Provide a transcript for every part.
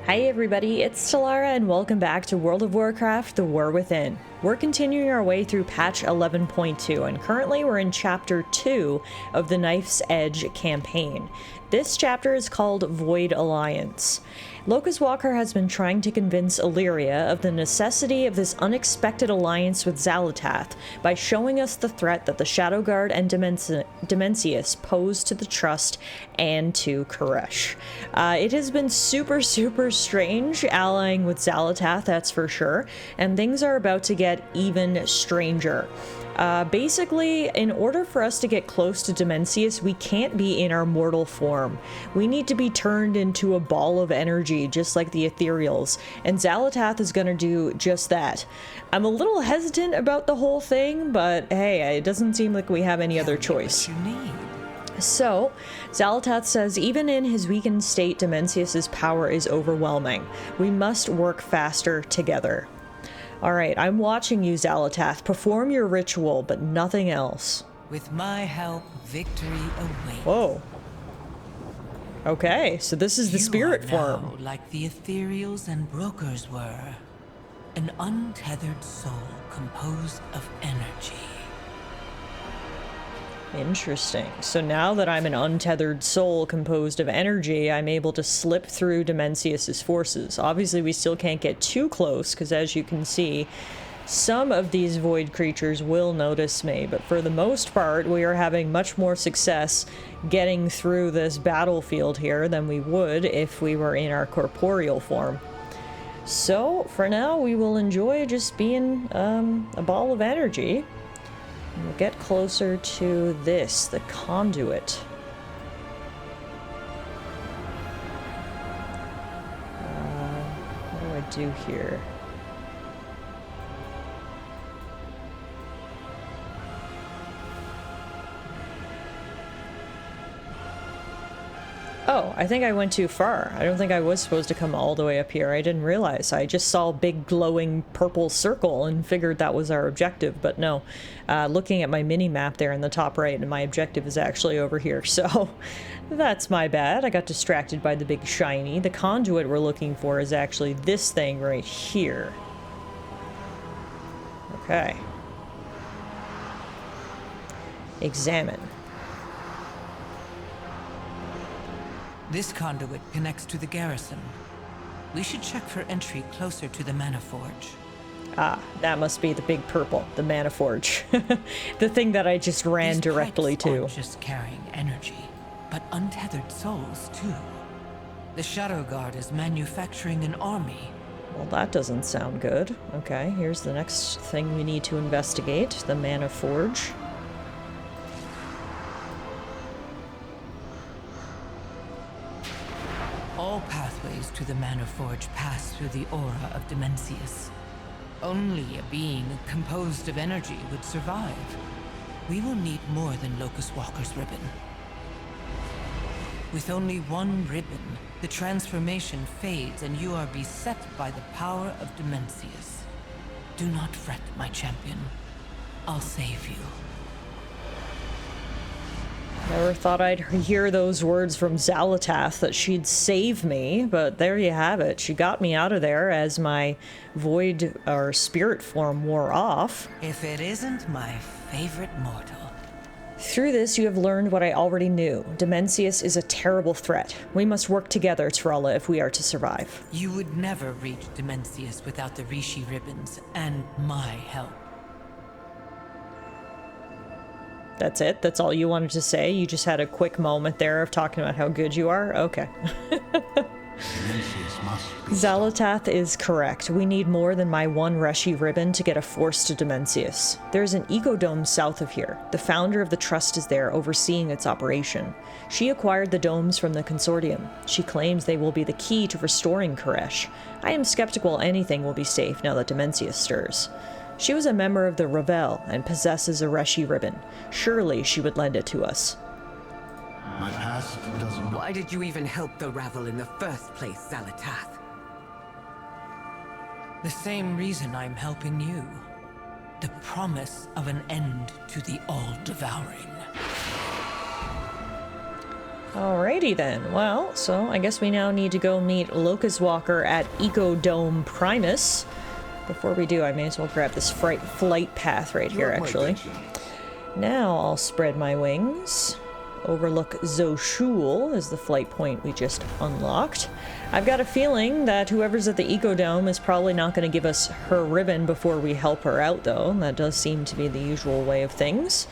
Hi everybody, it's Talara and welcome back to World of Warcraft: The War Within. We're continuing our way through patch 11.2 and currently we're in chapter 2 of the Knife's Edge campaign. This chapter is called Void Alliance. Locust Walker has been trying to convince Illyria of the necessity of this unexpected alliance with Xal'atath by showing us the threat that the Shadow Guard and Dimensius pose to the Trust and to Karesh. It has been super strange allying with Xal'atath, that's for sure, and things are about to get even stranger. Basically, in order for us to get close to Dimensius, we can't be in our mortal form. We need to be turned into a ball of energy, just like the Ethereals, and Xal'atath is gonna do just that. I'm a little hesitant about the whole thing, but hey, it doesn't seem like we have any other choice. So, Xal'atath says even in his weakened state, Dimensius' power is overwhelming. We must work faster together. Alright, I'm watching you, Xal'atath. Perform your ritual, but nothing else. With my help, victory awaits. Whoa. Okay, so this is the spirit form. Like the Ethereals and Brokers were. An untethered soul composed of energy. Interesting. So now that I'm an untethered soul composed of energy, I'm able to slip through Dimensius' forces. Obviously, we still can't get too close, because as you can see, some of these void creatures will notice me, but for the most part, we are having much more success getting through this battlefield here than we would if we were in our corporeal form. So, for now, we will enjoy just being a ball of energy. We'll get closer to this, the conduit. What do I do here? Oh, I think I went too far. I don't think I was supposed to come all the way up here. I didn't realize. I just saw a big glowing purple circle and figured that was our objective, but no. Looking at my mini-map there in the top right, and my objective is actually over here, so that's my bad. I got distracted by the big shiny. The conduit we're looking for is actually this thing right here. Okay. Examine. This conduit connects to the garrison. We should check for entry closer to the Mana Forge. Ah, that must be the big purple, the Mana Forge. The thing that I just ran directly to. These pipes aren't just carrying energy, but untethered souls too. The Shadow Guard is manufacturing an army. Well, that doesn't sound good. Okay, here's the next thing we need to investigate, the Mana Forge. All pathways to the Mana Forge pass through the aura of Dimensius. Only a being composed of energy would survive. We will need more than Locust Walker's ribbon. With only one ribbon, the transformation fades and you are beset by the power of Dimensius. Do not fret, my champion. I'll save you. Never thought I'd hear those words from Xal'atath, that she'd save me, but there you have it. She got me out of there as my void or spirit form wore off. If it isn't my favorite mortal. Through this, you have learned what I already knew. Dimensius is a terrible threat. We must work together, Tarala, if we are to survive. You would never reach Dimensius without the Rishi ribbons and my help. That's it? That's all you wanted to say? You just had a quick moment there of talking about how good you are? Okay. Xal'atath is correct. We need more than my one Reshi ribbon to get a force to Dimensius. There's an ecodome south of here. The founder of the Trust is there, overseeing its operation. She acquired the domes from the consortium. She claims they will be the key to restoring Karesh. I am skeptical anything will be safe now that Dimensius stirs. She was a member of the Revel and possesses a Reshi ribbon. Surely she would lend it to us. My past doesn't... Why did you even help the Ravel in the first place, Xal'atath? The same reason I'm helping you. The promise of an end to the all-devouring. Alrighty then. Well, so I guess we now need to go meet Locust Walker at Ecodome Primus. Before we do, I may as well grab this flight path right here, actually. Now I'll spread my wings. Overlook Zoshul is the flight point we just unlocked. I've got a feeling that whoever's at the Ecodome is probably not going to give us her ribbon before we help her out, though. That does seem to be the usual way of things.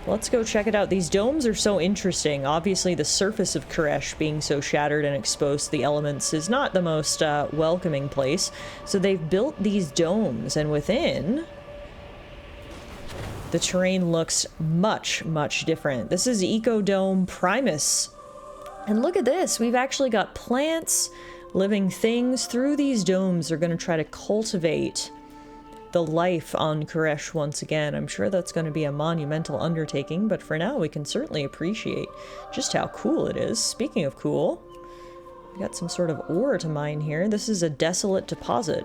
Let's go check it out. These domes are so interesting. Obviously, the surface of Karesh being so shattered and exposed to the elements is not the most welcoming place. So they've built these domes, and within, the terrain looks much, much different. This is Ecodome Primus. And look at this. We've actually got plants, living things. Through these domes, they're going to try to cultivate the life on Karesh once again. I'm sure that's going to be a monumental undertaking, but for now we can certainly appreciate just how cool it is. Speaking of cool, we got some sort of ore to mine here. This is a desolate deposit.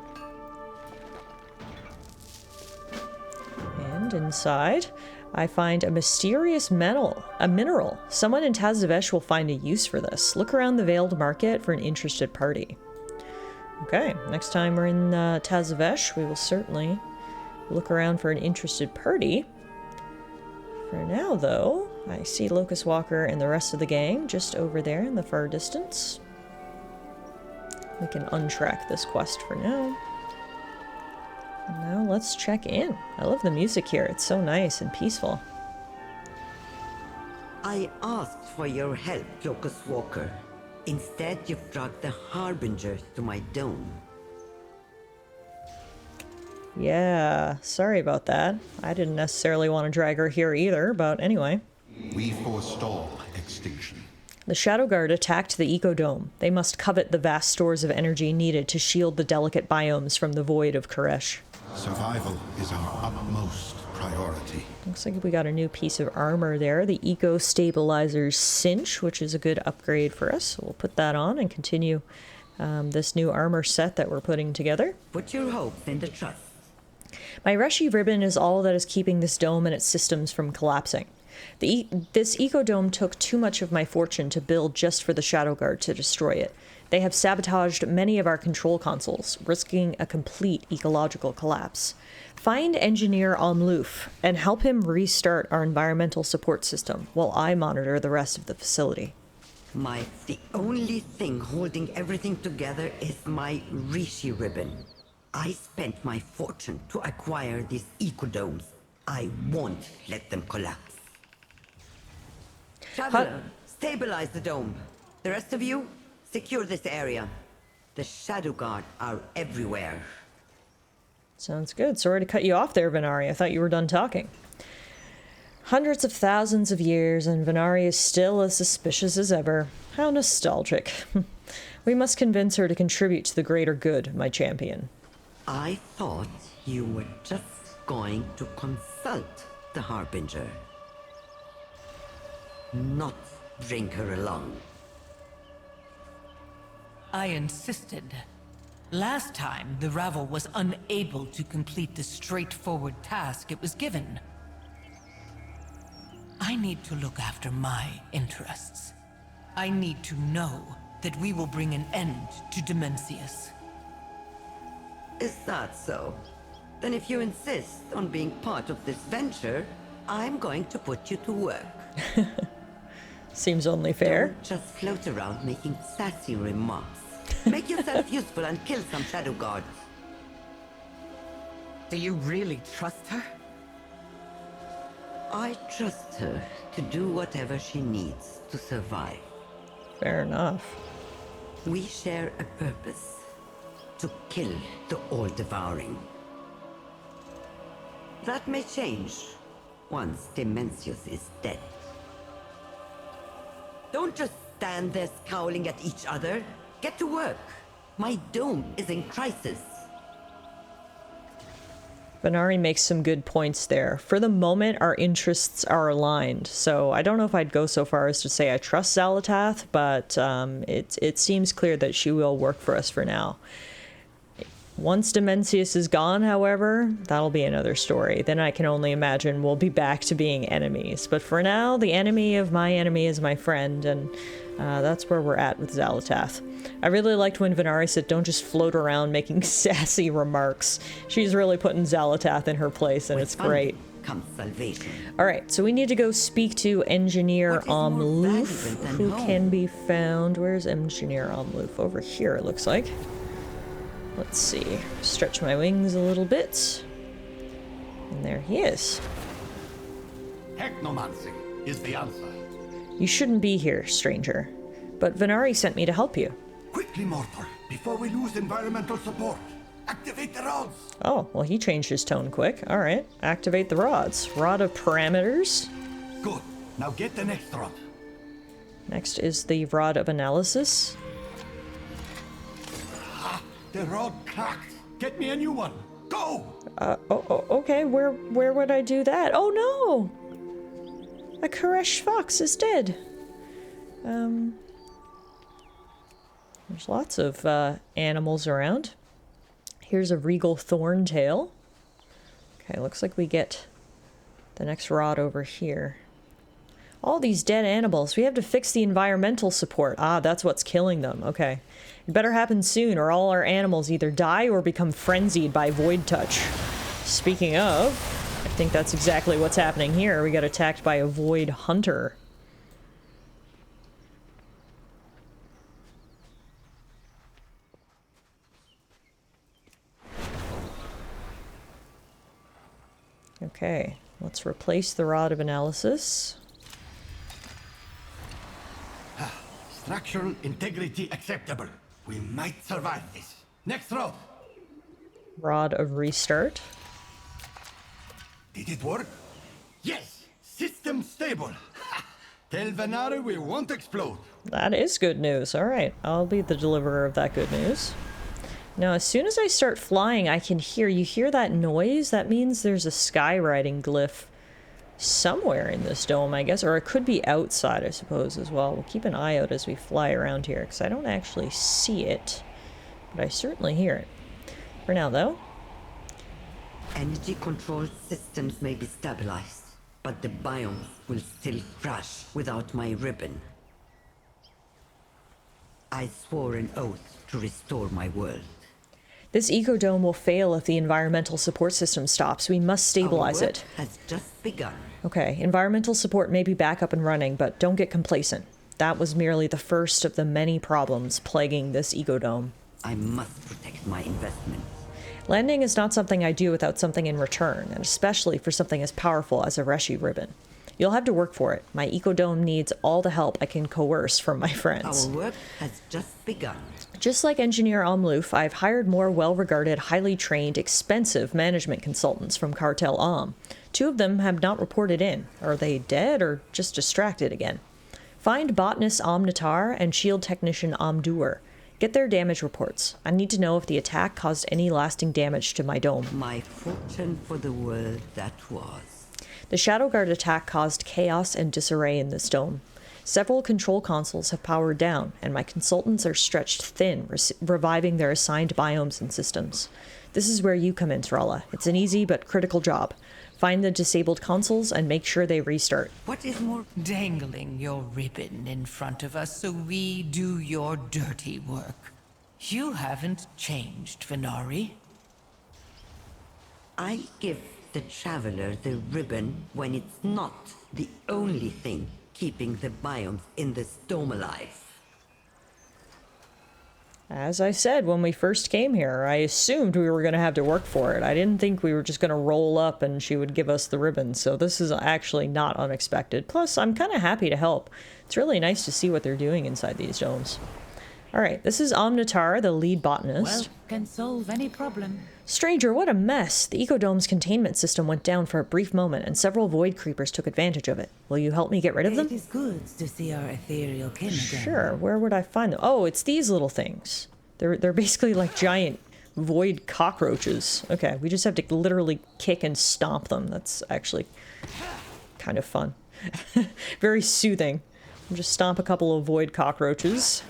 And inside, I find a mysterious mineral. Someone in Tazavesh will find a use for this. Look around the Veiled Market for an interested party. Okay, next time we're in Tazavesh, we will certainly look around for an interested party. For now, though, I see Locust Walker and the rest of the gang just over there in the far distance. We can untrack this quest for now. And now let's check in. I love the music here. It's so nice and peaceful. I asked for your help, Locust Walker. Instead, you've dragged the Harbinger to my dome. Yeah, sorry about that. I didn't necessarily want to drag her here either, but anyway. We forestall extinction. The Shadow Guard attacked the Ecodome. They must covet the vast stores of energy needed to shield the delicate biomes from the void of Karesh. Survival is our utmost priority. Looks like we got a new piece of armor there, the Eco Stabilizer's Cinch, which is a good upgrade for us. So we'll put that on and continue this new armor set that we're putting together. Put your hopes in the trust. My Reshi ribbon is all that is keeping this dome and its systems from collapsing. This Ecodome took too much of my fortune to build just for the Shadow Guard to destroy it. They have sabotaged many of our control consoles, risking a complete ecological collapse. Find Engineer Omloof and help him restart our environmental support system while I monitor the rest of the facility. The only thing holding everything together is my Rishi ribbon. I spent my fortune to acquire these ecodomes. I won't let them collapse. Traveler, stabilize the dome. The rest of you, secure this area. The Shadow Guard are everywhere. Sounds good. Sorry to cut you off there, Venari. I thought you were done talking. Hundreds of thousands of years, and Venari is still as suspicious as ever. How nostalgic. We must convince her to contribute to the greater good, my champion. I thought you were just going to consult the Harbinger. Not bring her along. I insisted. Last time, the Ravel was unable to complete the straightforward task it was given. I need to look after my interests. I need to know that we will bring an end to Dimensius. Is that so? Then if you insist on being part of this venture, I'm going to put you to work. Seems only fair. Don't just float around making sassy remarks. Make yourself useful and kill some Shadow Guards. Do you really trust her? I trust her to do whatever she needs to survive. Fair enough. We share a purpose. To kill the All-Devouring. That may change once Dimensius is dead. Don't just stand there scowling at each other. Get to work. My dome is in crisis. Venari makes some good points there. For the moment, our interests are aligned, so I don't know if I'd go so far as to say I trust Xalatath, but it seems clear that she will work for us for now. Once Dimensius is gone, however, that'll be another story. Then I can only imagine we'll be back to being enemies. But for now, the enemy of my enemy is my friend, and That's where we're at with Xalatath. I really liked when Venari said, don't just float around making sassy remarks. She's really putting Xalatath in her place, and it's great. Comes salvation. Alright, so we need to go speak to Engineer Amloof, who can be found. Where's Engineer Amloof? Over here, it looks like. Let's see. Stretch my wings a little bit. And there he is. Technomancy is the answer. You shouldn't be here, stranger. But Venari sent me to help you. Quickly, mortal, before we lose environmental support. Activate the rods. Oh, well, he changed his tone quick. Alright, activate the rods. Rod of parameters. Good. Now get the next rod. Next is the rod of analysis. Ah, the rod cracked. Get me a new one. Go! Okay, where would I do that? Oh no! A Karesh fox is dead. There's lots of animals around. Here's a regal thorntail. Okay, looks like we get the next rod over here. All these dead animals. We have to fix the environmental support. Ah, that's what's killing them. Okay. It better happen soon, or all our animals either die or become frenzied by void touch. Speaking of, I think that's exactly what's happening here. We got attacked by a void hunter. Okay, let's replace the rod of analysis. Structural integrity acceptable. We might survive this. Next rod. Rod of restart. Did it work? Yes! System stable! Tell Venari we won't explode. That is good news. Alright, I'll be the deliverer of that good news. Now, as soon as I start flying, I can hear... You hear that noise? That means there's a skywriting glyph somewhere in this dome, I guess. Or it could be outside, I suppose, as well. We'll keep an eye out as we fly around here, because I don't actually see it. But I certainly hear it. For now, though. Energy control systems may be stabilized, but the biomes will still crash without my ribbon. I swore an oath to restore my world. This ecodome will fail if the environmental support system stops. We must stabilize it. Has just begun. Okay, environmental support may be back up and running, but don't get complacent. That was merely the first of the many problems plaguing this ecodome. I must protect my investment. Landing is not something I do without something in return, and especially for something as powerful as a Reshi ribbon. You'll have to work for it. My ecodome needs all the help I can coerce from my friends. Our work has just begun. Just like Engineer Amloof, I've hired more well-regarded, highly trained, expensive management consultants from Cartel Am. 2 of them have not reported in. Are they dead or just distracted again? Find botanist Omnitar and shield technician Amdur. Get their damage reports. I need to know if the attack caused any lasting damage to my dome. My fortune for the world that was. The Shadow Guard attack caused chaos and disarray in this dome. Several control consoles have powered down, and my consultants are stretched thin, reviving their assigned biomes and systems. This is where you come in, Tralla. It's an easy but critical job. Find the disabled consoles and make sure they restart. What is more... Dangling your ribbon in front of us so we do your dirty work. You haven't changed, Venari. I give the traveler the ribbon when it's not the only thing keeping the biomes in this dome alive. As I said when we first came here, I assumed we were going to have to work for it. I didn't think we were just going to roll up and she would give us the ribbon, so this is actually not unexpected. Plus, I'm kind of happy to help. It's really nice to see what they're doing inside these domes. Alright, this is Omnitar, the lead botanist. Well, can solve any problem. Stranger, what a mess! The ecodome's containment system went down for a brief moment, and several void creepers took advantage of it. Will you help me get rid of them? It is good to see our ethereal kin again. Sure, where would I find them? Oh, it's these little things. They're basically like giant void cockroaches. Okay, we just have to literally kick and stomp them. That's actually kind of fun. Very soothing. We'll just stomp a couple of void cockroaches.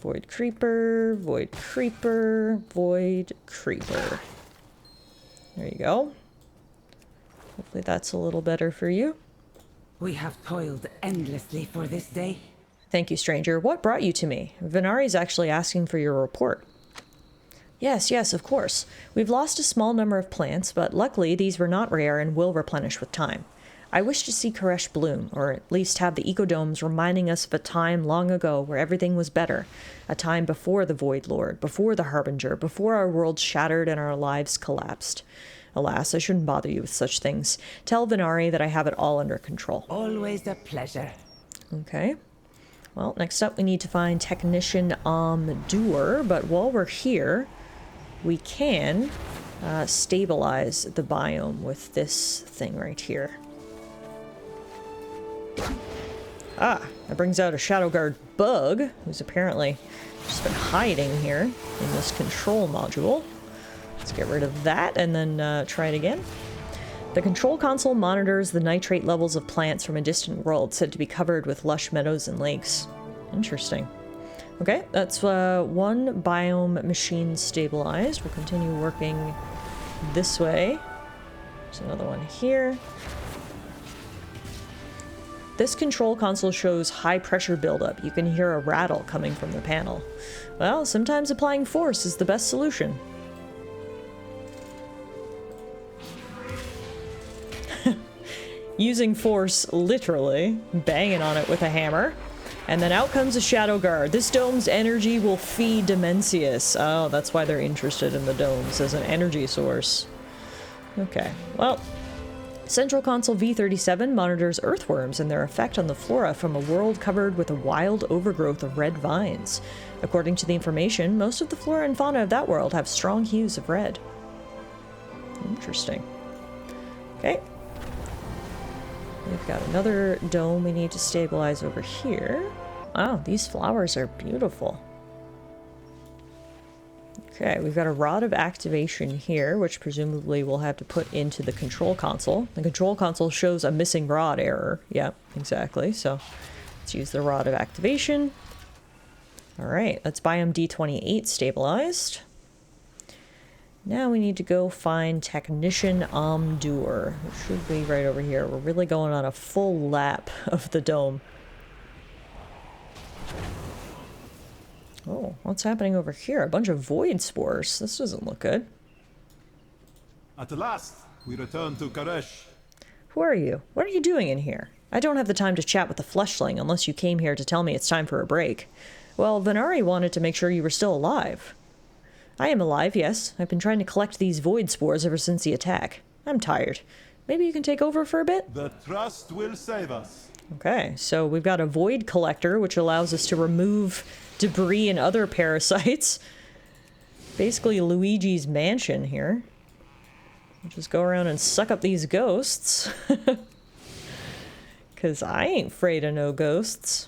Void creeper, void creeper, void creeper. There you go. Hopefully that's a little better for you. We have toiled endlessly for this day. Thank you, stranger. What brought you to me? Venari's actually asking for your report. Yes, yes, of course. We've lost a small number of plants, but luckily these were not rare and will replenish with time. I wish to see Karesh bloom, or at least have the ecodomes reminding us of a time long ago where everything was better. A time before the Void Lord, before the Harbinger, before our world shattered and our lives collapsed. Alas, I shouldn't bother you with such things. Tell Venari that I have it all under control. Always a pleasure. Okay. Well, next up we need to find Technician Doer, but while we're here, we can stabilize the biome with this thing right here. Ah, that brings out a Shadow Guard bug, who's apparently just been hiding here in this control module. Let's get rid of that and then try it again. The control console monitors the nitrate levels of plants from a distant world said to be covered with lush meadows and lakes. Interesting. Okay, that's one biome machine stabilized. We'll continue working this way. There's another one here. This control console shows high pressure buildup. You can hear a rattle coming from the panel. Well, sometimes applying force is the best solution. Using force, literally, banging on it with a hammer. And then out comes a Shadow Guard. This dome's energy will feed Dimensius. Oh, that's why they're interested in the domes, as an energy source. Okay, well, Central Console V37 monitors earthworms and their effect on the flora from a world covered with a wild overgrowth of red vines. According to the information, most of the flora and fauna of that world have strong hues of red. Interesting. Okay. We've got another dome we need to stabilize over here. Wow, these flowers are beautiful. Okay, we've got a rod of activation here, which presumably we'll have to put into the control console. The control console shows a missing rod error. Yep, exactly. So let's use the rod of activation. All right, that's biome D28 stabilized. Now we need to go find Technician Doer, which should be right over here. We're really going on a full lap of the dome. Oh, what's happening over here? A bunch of void spores. This doesn't look good. At last, we return to Karesh. Who are you? What are you doing in here? I don't have the time to chat with the fleshling unless you came here to tell me it's time for a break. Well, Venari wanted to make sure you were still alive. I am alive, yes. I've been trying to collect these void spores ever since the attack. I'm tired. Maybe you can take over for a bit? The trust will save us. Okay, so we've got a void collector, which allows us to remove debris and other parasites. Basically Luigi's mansion here. We'll just go around and suck up these ghosts. Because I ain't afraid of no ghosts.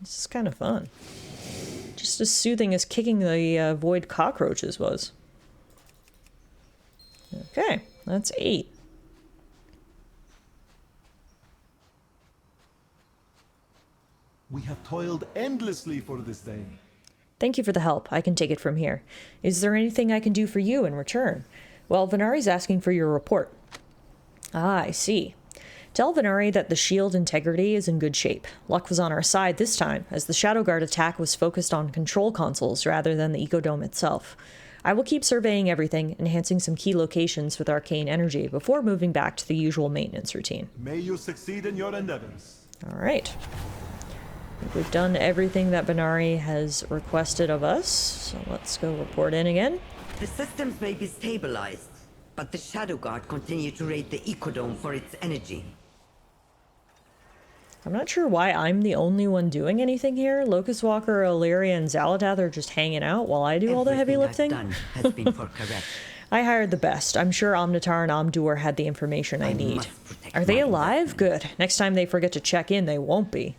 This is kind of fun. Just as soothing as kicking the void cockroaches was. Okay, that's 8. We have toiled endlessly for this day. Thank you for the help. I can take it from here. Is there anything I can do for you in return? Well, Venari's asking for your report. Ah, I see. Tell Venari that the shield integrity is in good shape. Luck was on our side this time, as the Shadow Guard attack was focused on control consoles rather than the ecodome itself. I will keep surveying everything, enhancing some key locations with arcane energy before moving back to the usual maintenance routine. May you succeed in your endeavors. Alright. We've done everything that Venari has requested of us, so let's go report in again. The systems may be stabilized, but the Shadow Guard continue to raid the ecodome for its energy. I'm not sure why I'm the only one doing anything here. Locust Walker, Illyria, and Zaladath are just hanging out while I do all the heavy lifting. Everything I've done has been for Karesh. I hired the best. I'm sure Omnitar and Omdur had the information I need. must protect Are they my alive? investment. Good. Next time they forget to check in, they won't be.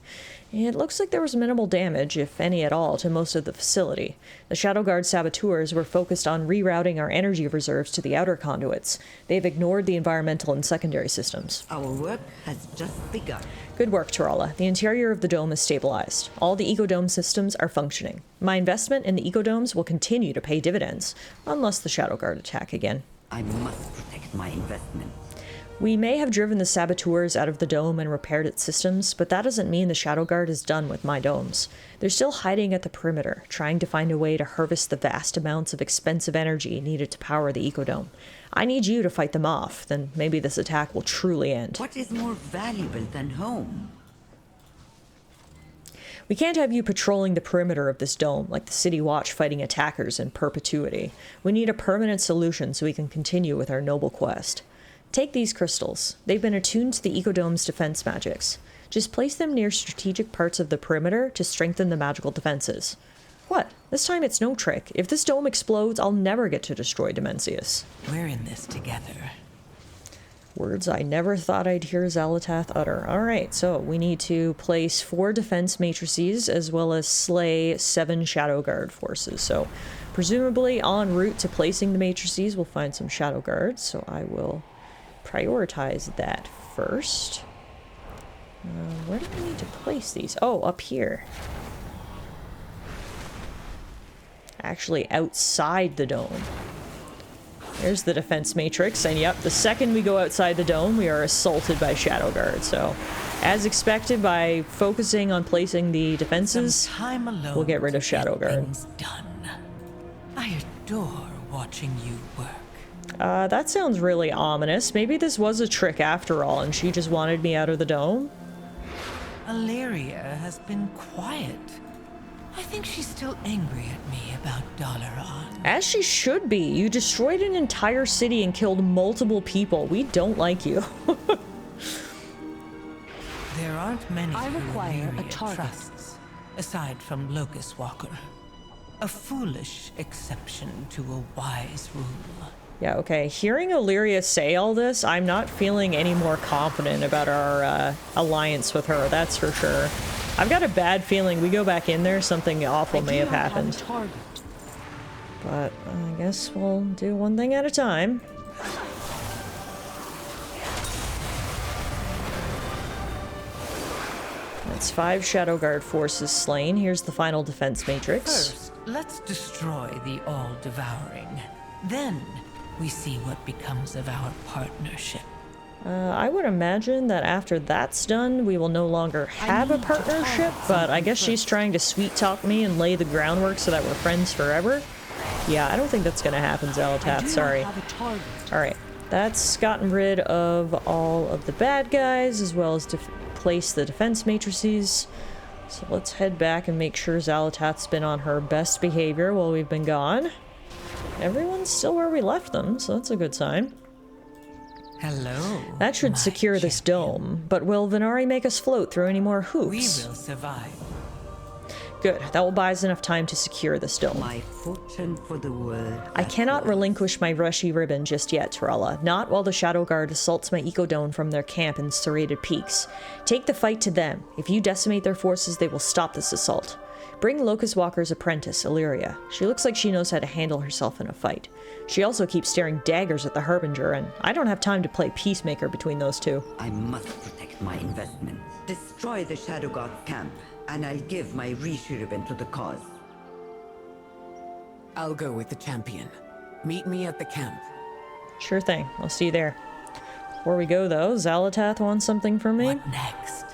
It looks like there was minimal damage, if any at all, to most of the facility. The Shadow Guard saboteurs were focused on rerouting our energy reserves to the outer conduits. They've ignored the environmental and secondary systems. Our work has just begun. Good work, Tarala. The interior of the dome is stabilized. All the ecodome systems are functioning. My investment in the ecodomes will continue to pay dividends, unless the Shadow Guard attack again. I must protect my investment. We may have driven the saboteurs out of the dome and repaired its systems, but that doesn't mean the Shadow Guard is done with my domes. They're still hiding at the perimeter, trying to find a way to harvest the vast amounts of expensive energy needed to power the ecodome. I need you to fight them off, then maybe this attack will truly end. What is more valuable than home? We can't have you patrolling the perimeter of this dome like the City Watch fighting attackers in perpetuity. We need a permanent solution so we can continue with our noble quest. Take these crystals. They've been attuned to the ecodome's defense magics. Just place them near strategic parts of the perimeter to strengthen the magical defenses. What? This time it's no trick. If this dome explodes, I'll never get to destroy Dimensius. We're in this together. Words I never thought I'd hear Xal'atath utter. Alright, so we need to place 4 defense matrices as well as slay 7 Shadow Guard forces. So presumably en route to placing the matrices, we'll find some Shadow Guards. So I will prioritize that first. Where do I need to place these? Oh, up here. Actually, outside the dome. There's the defense matrix, and yep, the second we go outside the dome, we are assaulted by Shadow Guard. So, as expected, by focusing on placing the defenses, we'll get rid of Shadow Guard. Done. I adore watching you work. That sounds really ominous. Maybe this was a trick after all, and she just wanted me out of the dome? Illyria has been quiet. I think she's still angry at me about Dalaran. As she should be. You destroyed an entire city and killed multiple people. We don't like you. There aren't many I require a Illyria target. trusts, aside from Locust Walker. A foolish exception to a wise rule. Yeah, okay. Hearing Illyria say all this, I'm not feeling any more confident about our alliance with her, that's for sure. I've got a bad feeling we go back in there, something awful may have happened. But I guess we'll do one thing at a time. That's 5 Shadow Guard forces slain. Here's the final defense matrix. First, let's destroy the All-Devouring. Then, we see what becomes of our partnership. I would imagine that after that's done, we will no longer have a partnership, but I guess she's trying to sweet-talk me and lay the groundwork so that we're friends forever. Yeah, I don't think that's gonna happen, Xal'atath, sorry. Alright, that's gotten rid of all of the bad guys, as well as place the defense matrices. So let's head back and make sure Xal'atath's been on her best behavior while we've been gone. Everyone's still where we left them, so that's a good sign. Hello. That should secure this dome, but will Venari make us float through any more hoops? We will survive. Good, that will buy us enough time to secure this dome. My fortune for the world. I cannot relinquish my rushy ribbon just yet, Tarella. Not while the Shadow Guard assaults my ecodome from their camp in serrated peaks. Take the fight to them. If you decimate their forces, they will stop this assault. Bring Locust Walker's apprentice, Illyria. She looks like she knows how to handle herself in a fight. She also keeps staring daggers at the Harbinger, and I don't have time to play peacemaker between those two. I must protect my investment. Destroy the Shadow God camp, and I'll give my Rishi ribbon to the cause. I'll go with the champion. Meet me at the camp. Sure thing. I'll see you there. Before we go, though, Xal'atath wants something from me. What next?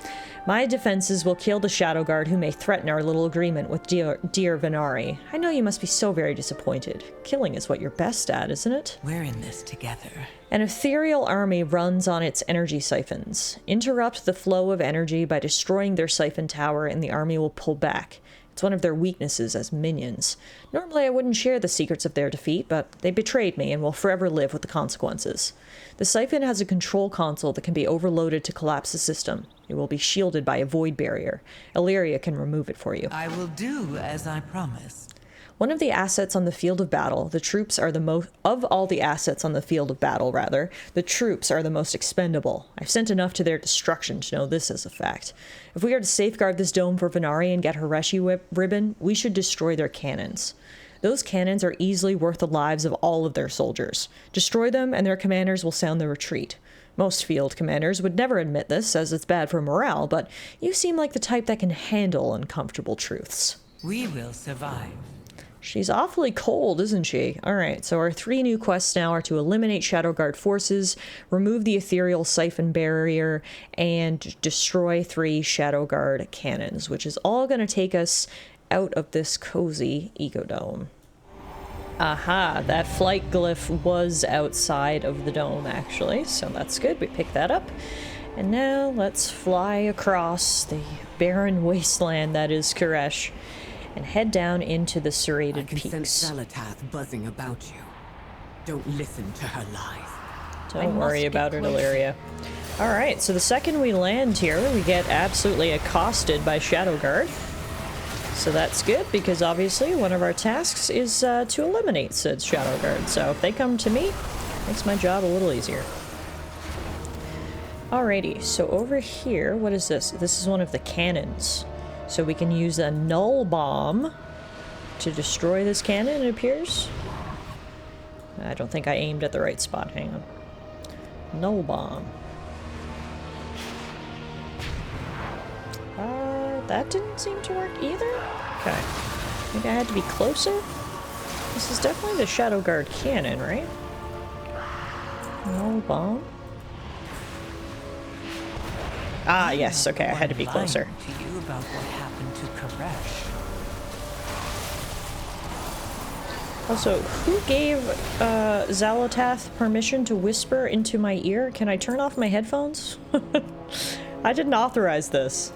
My defenses will kill the Shadow Guard who may threaten our little agreement with dear Venari. I know you must be so very disappointed. Killing is what you're best at, isn't it? We're in this together. An ethereal army runs on its energy siphons. Interrupt the flow of energy by destroying their siphon tower and the army will pull back. It's one of their weaknesses as minions. Normally I wouldn't share the secrets of their defeat, but they betrayed me and will forever live with the consequences. The siphon has a control console that can be overloaded to collapse the system. It will be shielded by a void barrier. Illyria can remove it for you. I will do as I promised. One of the assets on the field of battle, the troops are the most, of all the assets on the field of battle, rather, the troops are the most expendable. I've sent enough to their destruction to know this as a fact. If we are to safeguard this dome for Venari and get her Reshi ribbon, we should destroy their cannons. Those cannons are easily worth the lives of all of their soldiers. Destroy them and their commanders will sound the retreat. Most field commanders would never admit this, as it's bad for morale, but you seem like the type that can handle uncomfortable truths. We will survive. She's awfully cold, isn't she? Alright, so our 3 new quests now are to eliminate Shadowguard forces, remove the ethereal siphon barrier, and destroy 3 Shadowguard cannons, which is all going to take us out of this cozy ecodome. Aha, that flight glyph was outside of the dome, actually, so that's good. We picked that up. And now let's fly across the barren wasteland that is Karesh and head down into the serrated peaks. I can sense Zalatath buzzing about you. Don't listen to her lies. Don't worry about it, Illyria. Alright, so the second we land here, we get absolutely accosted by Shadowguard. So that's good, because obviously one of our tasks is to eliminate said Shadowguard. So if they come to me, it makes my job a little easier. Alrighty, so over here, what is this? This is one of the cannons. So we can use a null bomb to destroy this cannon, it appears. I don't think I aimed at the right spot. Hang on. Null bomb. That didn't seem to work either? Okay. Maybe I had to be closer? This is definitely the Shadowguard cannon, right? Null bomb? Ah, yes, okay, I had to be closer. To you about what happened to Karesh. Also, who gave Zalatath permission to whisper into my ear? Can I turn off my headphones? I didn't authorize this.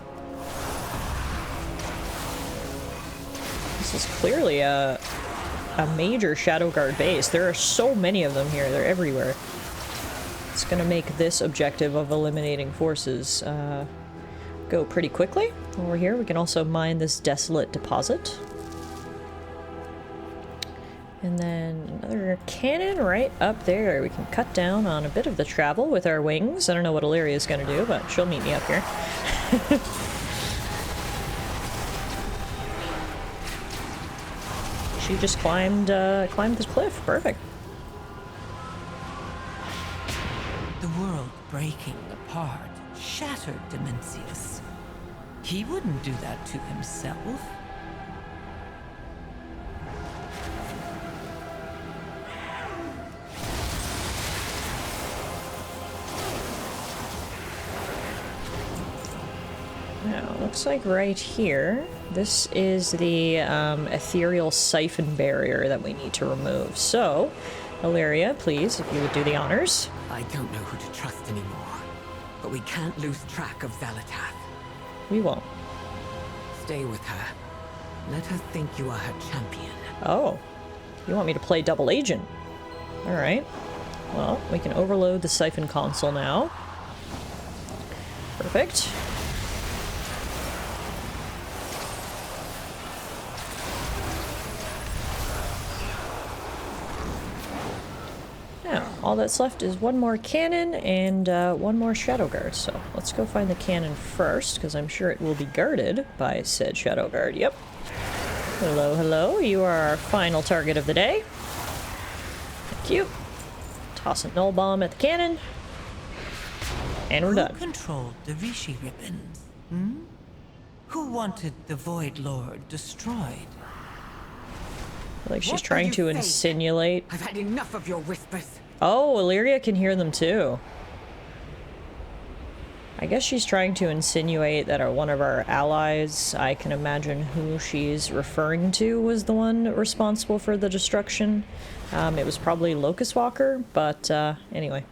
This is clearly a major Shadowguard base. There are so many of them here. They're everywhere. It's gonna make this objective of eliminating forces go pretty quickly. Over here, we can also mine this desolate deposit. And then another cannon right up there. We can cut down on a bit of the travel with our wings. I don't know what Illyria is gonna do, but she'll meet me up here. She just climbed this cliff. Perfect. The world breaking apart shattered Dimensius. He wouldn't do that to himself. Now, looks like right here, this is the ethereal siphon barrier that we need to remove. So, Illyria, please, if you would do the honors. I don't know who to trust anymore, but we can't lose track of Zalatath. We won't. Stay with her. Let her think you are her champion. Oh, you want me to play double agent? Alright. Well, we can overload the siphon console now. Perfect. Now, all that's left is one more cannon and one more Shadowguard. So let's go find the cannon first, because I'm sure it will be guarded by said Shadowguard. Yep. Hello, hello. You are our final target of the day. Thank you. Toss a null bomb at the cannon. And we're done. Who controlled the Rishi ribbons? Hmm? Who wanted the Void Lord destroyed? Like she's What trying are to you saying? insinuate. I've had enough of your whispers. Oh, Illyria can hear them too. I guess she's trying to insinuate that one of our allies, I can imagine who she's referring to, was the one responsible for the destruction. It was probably Locust Walker, but anyway.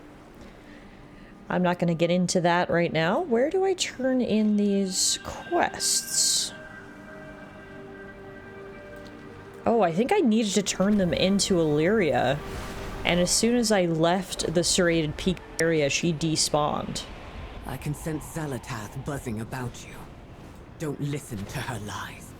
I'm not going to get into that right now. Where do I turn in these quests? Oh, I think I needed to turn them into Illyria. And as soon as I left the serrated peak area, she despawned. I can sense Zalatath buzzing about you. Don't listen to her lies.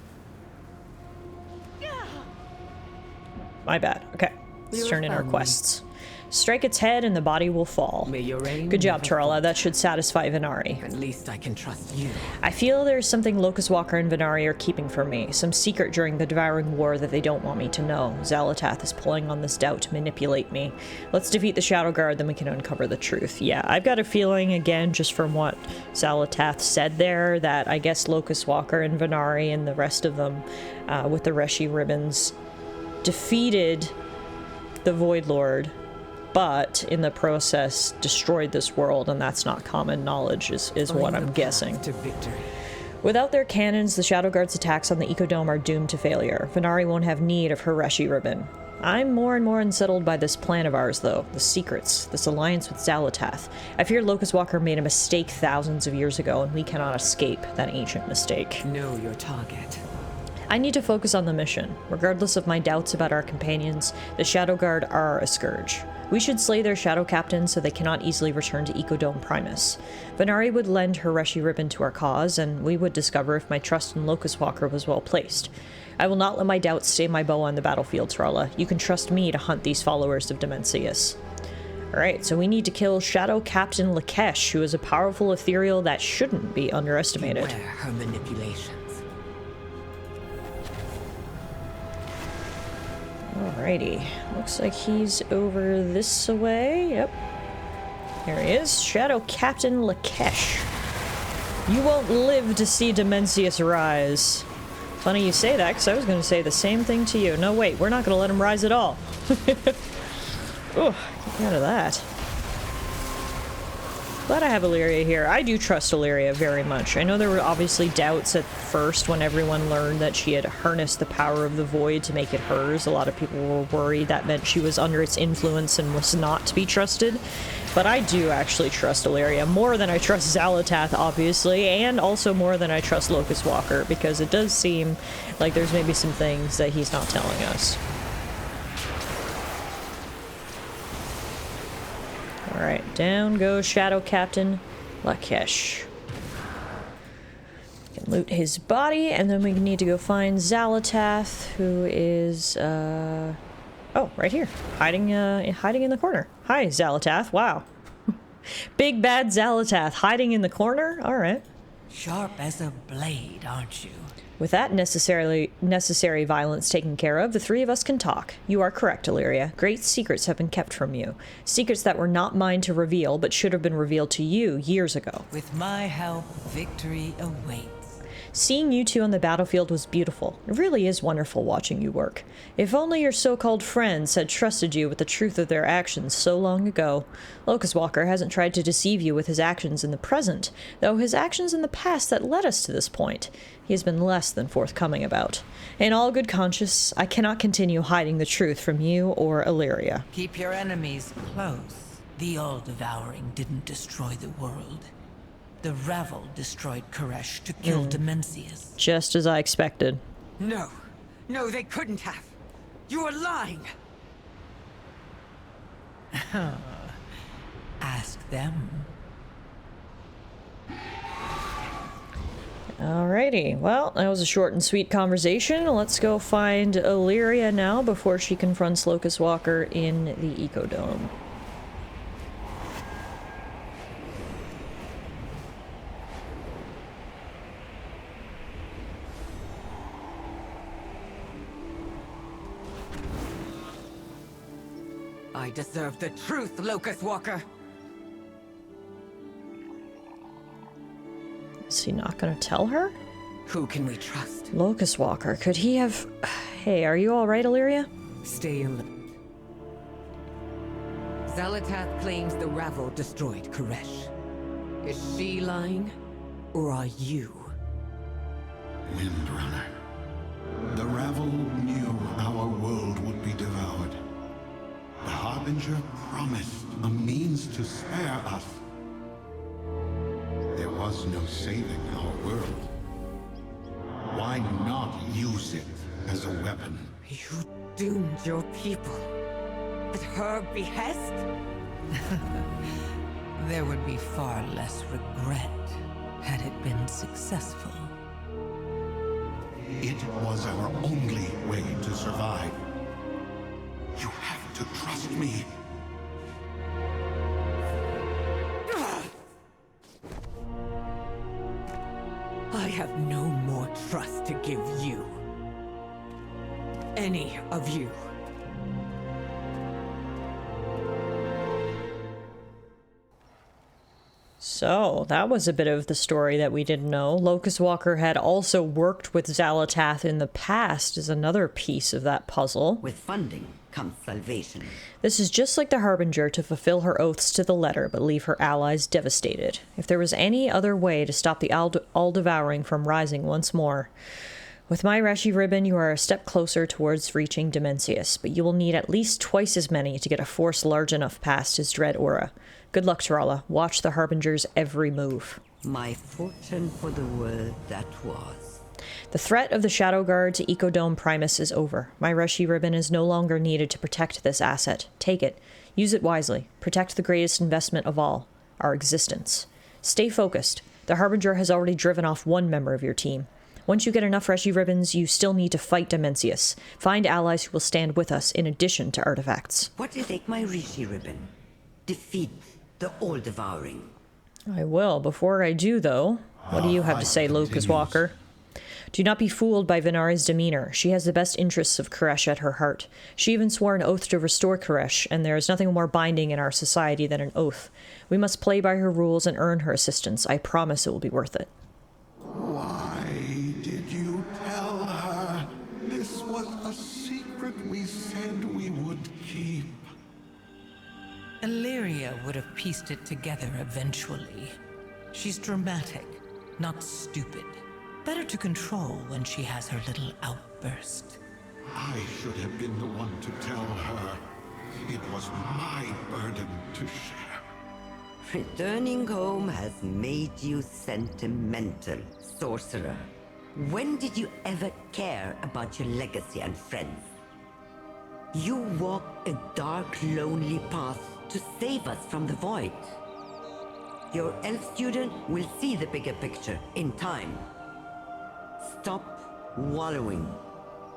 My bad. Okay. Let's You're turn in our found me. quests. Strike its head and the body will fall. May your aim Good job, never Tarala. fall. That should satisfy Venari. At least I can trust you. I feel there's something Locust Walker and Venari are keeping from me. Some secret during the Devouring War that they don't want me to know. Zalatath is pulling on this doubt to manipulate me. Let's defeat the Shadowguard, then we can uncover the truth. Yeah, I've got a feeling, again, just from what Zalatath said there, that I guess Locust Walker and Venari and the rest of them with the Reshi ribbons defeated the Void Lord, but in the process destroyed this world, and that's not common knowledge, is what I'm guessing. To victory. Without their cannons, the Shadow Guard's attacks on the Ecodome are doomed to failure. Venari won't have need of her Reshi ribbon. I'm more and more unsettled by this plan of ours, though. The secrets. This alliance with Xalatath. I fear Locust Walker made a mistake thousands of years ago, and we cannot escape that ancient mistake. Know your target. I need to focus on the mission. Regardless of my doubts about our companions, the Shadow Guard are a scourge. We should slay their Shadow Captain so they cannot easily return to Ecodome Primus. Venari would lend her Reshi ribbon to our cause, and we would discover if my trust in Locust Walker was well placed. I will not let my doubts stay my bow on the battlefield, Tralla. You can trust me to hunt these followers of Dimensius. Alright, so we need to kill Shadow Captain Lakesh, who is a powerful ethereal that shouldn't be underestimated. Beware her manipulations. Alrighty. Looks like he's over this way. Yep. There he is. Shadow Captain Lakesh. You won't live to see Dimensius rise. Funny you say that, because I was going to say the same thing to you. No, wait, we're not going to let him rise at all. Oh, get me out of that. Glad I have Illyria here. I do trust Illyria very much. I know there were obviously doubts at first when everyone learned that she had harnessed the power of the void to make it hers. A lot of people were worried that meant she was under its influence and was not to be trusted. But I do actually trust Illyria more than I trust Xalatath, obviously, and also more than I trust Locust Walker, because it does seem like there's maybe some things that he's not telling us. Alright, down goes Shadow Captain Lakesh. We can loot his body, and then we need to go find Xalatath, who is, oh, right here. Hiding in the corner. Hi, Xalatath. Wow. Big bad Xalatath hiding in the corner? Alright. Sharp as a blade, aren't you? With that necessary violence taken care of, the three of us can talk. You are correct, Illyria. Great secrets have been kept from you. Secrets that were not mine to reveal, but should have been revealed to you years ago. With my help, victory awaits. Seeing you two on the battlefield was beautiful. It really is wonderful watching you work. If only your so-called friends had trusted you with the truth of their actions so long ago. Locust Walker hasn't tried to deceive you with his actions in the present, though his actions in the past that led us to this point, he has been less than forthcoming about. In all good conscience, I cannot continue hiding the truth from you or Illyria. Keep your enemies close. The All-Devouring didn't destroy the world. The Ravel destroyed Karesh to kill Dimensius. Just as I expected. No. No, they couldn't have. You are lying. Ask them. Alrighty, well, that was a short and sweet conversation. Let's go find Illyria now before she confronts Locust Walker in the Ecodome. I deserve the truth, Locust Walker. Is he not gonna tell her? Who can we trust? Locust Walker, could he have... Hey, are you alright, Illyria? Stay in the... Xalatath claims the Ravel destroyed Karesh. Is she lying? Or are you? Windrunner. The Ravel knew our world would be devoured. The Harbinger promised a means to spare us. There was no saving our world. Why not use it as a weapon? You doomed your people. At her behest? There would be far less regret had it been successful. It was our only way to survive. You have to trust me. I have no more trust to give you. Any of you. So So, that was a bit of the story that we didn't know. Locust Walker had also worked with Xalatath in the past is another piece of that puzzle. With funding comes salvation. This is just like the Harbinger to fulfill her oaths to the letter, but leave her allies devastated. If there was any other way to stop the All-Devouring from rising once more... With my Reshi ribbon, you are a step closer towards reaching Dimensius, but you will need at least twice as many to get a force large enough past his dread aura. Good luck, Tarala. Watch the Harbinger's every move. My fortune for the world that was. The threat of the Shadow Guard to Ecodome Primus is over. My Reshi ribbon is no longer needed to protect this asset. Take it. Use it wisely. Protect the greatest investment of all, our existence. Stay focused. The Harbinger has already driven off one member of your team. Once you get enough Reshi ribbons, you still need to fight Dimensius. Find allies who will stand with us in addition to artifacts. What will take my Rishi ribbon? Defeat the All-Devouring. I will. Before I do, though, what do you have to say, Locust Walker? Do not be fooled by Venari's demeanor. She has the best interests of Karesh at her heart. She even swore an oath to restore Karesh, and there is nothing more binding in our society than an oath. We must play by her rules and earn her assistance. I promise it will be worth it. Why did you tell her? This was a secret we said we would keep. Illyria would have pieced it together eventually. She's dramatic, not stupid. Better to control when she has her little outburst. I should have been the one to tell her. It was my burden to share. Returning home has made you sentimental, sorcerer. When did you ever care about your legacy and friends? You walked a dark, lonely path to save us from the void. Your elf student will see the bigger picture in time. Stop wallowing.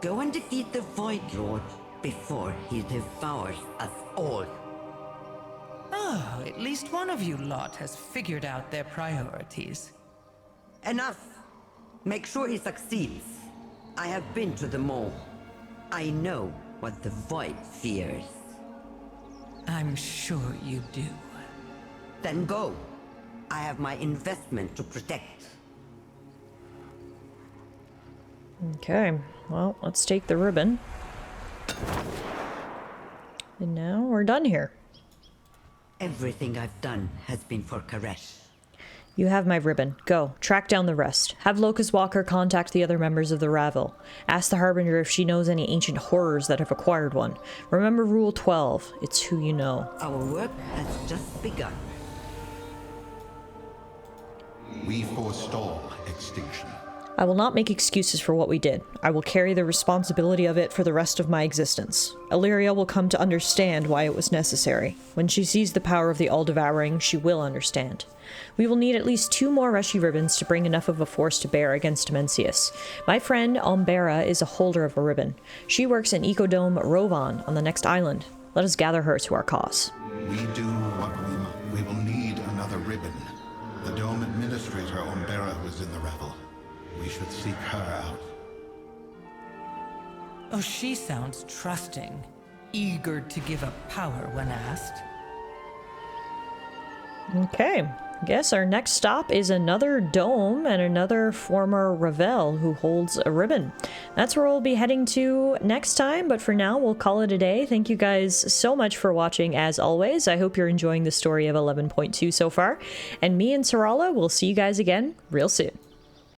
Go and defeat the Void Lord before he devours us all. Oh, at least one of you lot has figured out their priorities. Enough! Make sure he succeeds. I have been to the mall. I know what the Void fears. I'm sure you do. Then go. I have my investment to protect. Okay, well, let's take the ribbon. And now we're done here. Everything I've done has been for Karesh. You have my ribbon. Go. Track down the rest. Have Locust Walker contact the other members of the Ravel. Ask the Harbinger if she knows any ancient horrors that have acquired one. Remember Rule 12. It's who you know. Our work has just begun. We forestall extinction. I will not make excuses for what we did. I will carry the responsibility of it for the rest of my existence. Illyria will come to understand why it was necessary. When she sees the power of the All-Devouring, she will understand. We will need at least 2 more Reshi ribbons to bring enough of a force to bear against Dimensius. My friend Umbera is a holder of a ribbon. She works in Ecodome Rovan on the next island. Let us gather her to our cause. We do what we must. We will need another ribbon. The Dome Administrator Umbera was in the revel. We should seek her out. Oh, she sounds trusting, eager to give up power when asked. Okay, I guess our next stop is another dome and another former Ravel who holds a ribbon. That's where we'll be heading to next time, but for now we'll call it a day. Thank you guys so much for watching as always. I hope you're enjoying the story of 11.2 so far, and me and Sarala will see you guys again real soon.